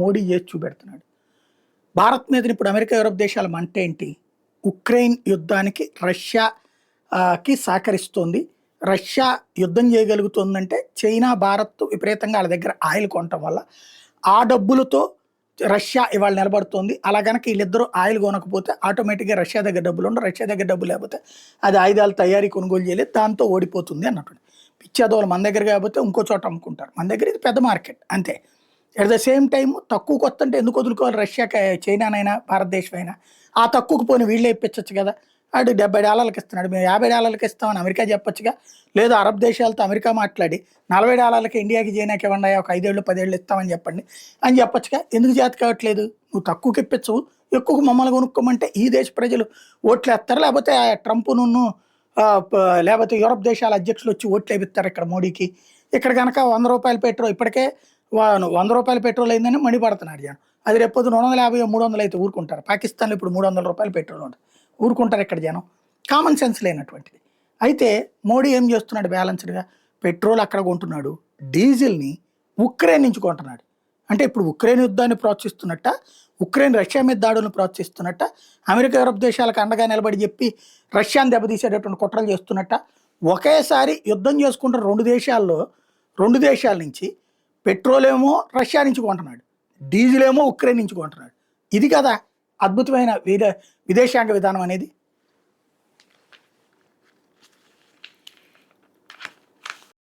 మోడీ చేసి చూపెడుతున్నాడు. భారత్ మీద ఇప్పుడు అమెరికా, యూరప్ దేశాల మంట ఏంటి? ఉక్రెయిన్ యుద్ధానికి రష్యాకి సహకరిస్తోంది. రష్యా యుద్ధం చేయగలుగుతుందంటే చైనా, భారత్ విపరీతంగా వాళ్ళ దగ్గర ఆయిల్ కొనటం వల్ల ఆ డబ్బులతో రష్యా ఇవాళ నిలబడుతోంది. అలా గనక వీళ్ళిద్దరూ ఆయిల్ కొనకపోతే ఆటోమేటిక్గా రష్యా దగ్గర డబ్బులు ఉండవు. రష్యా దగ్గర డబ్బులు లేకపోతే అది ఆయుధాలు తయారీ కొనుగోలు చేయలేదు, దాంతో ఓడిపోతుంది అన్నట్టు. పిచ్చాదోళ్ళు మన దగ్గర కాకపోతే ఇంకో చోట అమ్ముకుంటారు. మన దగ్గర ఇది పెద్ద మార్కెట్ అంతే. ఎట్ ద సేమ్ టైం తక్కువ కొత్త అంటే ఎందుకు వదులుకోవాలి? రష్యాకి, చైనానైనా భారతదేశం అయినా ఆ తక్కువకు పోయిన వీళ్ళే ఇప్పించచ్చు కదా. ఆడు $70 ఇస్తున్నాడు, మేము $50 ఇస్తామని అమెరికా చెప్పొచ్చుగా. లేదు అరబ్ దేశాలతో అమెరికా మాట్లాడి $40 ఇండియాకి, చైనాకి ఇవ్వండి, ఒక 5 ఏళ్ళు 10 ఏళ్ళు ఇస్తామని చెప్పండి అని చెప్పొచ్చుగా. ఎందుకు చేత కావట్లేదు? నువ్వు తక్కువకి ఇప్పించవు, ఎక్కువ మమ్మల్ని కొనుక్కోమంటే ఈ దేశ ప్రజలు ఓట్లు వేస్తారు, లేకపోతే ట్రంప్ను లేకపోతే యూరప్ దేశాల అధ్యక్షులు వచ్చి ఓట్లు వేపిస్తారు ఇక్కడ మోడీకి. ఇక్కడ కనుక ₹100 పెట్రోల్ ఇప్పటికే ₹100 పెట్రోల్ అయిందని మండిపడుతున్నాడు జనం. అది రేపు పొద్దున 250 300 అయితే ఊరుకుంటారు. పాకిస్తాన్లో ఇప్పుడు ₹300 పెట్రోల్ ఉంటుంది, ఊరుకుంటారు ఇక్కడ జనం? కామన్ సెన్స్ లేనటువంటిది. అయితే మోడీ ఏం చేస్తున్నాడు బ్యాలెన్స్డ్గా? పెట్రోల్ అక్కడ కొంటున్నాడు, డీజిల్ని ఉక్రెయిన్ నుంచి కొంటున్నాడు. అంటే ఇప్పుడు ఉక్రెయిన్ యుద్ధాన్ని ప్రోత్సహిస్తున్నట్ట, ఉక్రెయిన్ రష్యా మీద దాడులను ప్రోత్సహిస్తున్నట్ట, అమెరికా, యూరప్ దేశాలకు అండగా నిలబడి చెప్పి రష్యాను దెబ్బతీసేటటువంటి కుట్రలు చేస్తున్నట్ట. ఒకేసారి యుద్ధం చేసుకుంటున్న రెండు దేశాల నుంచి పెట్రోల్ ఏమో రష్యా నుంచి కొంటున్నాడు, డీజిల్ ఏమో ఉక్రెయిన్ నుంచి కొంటున్నాడు. ఇది కదా అద్భుతమైన విదేశాంగ విధానం అనేది.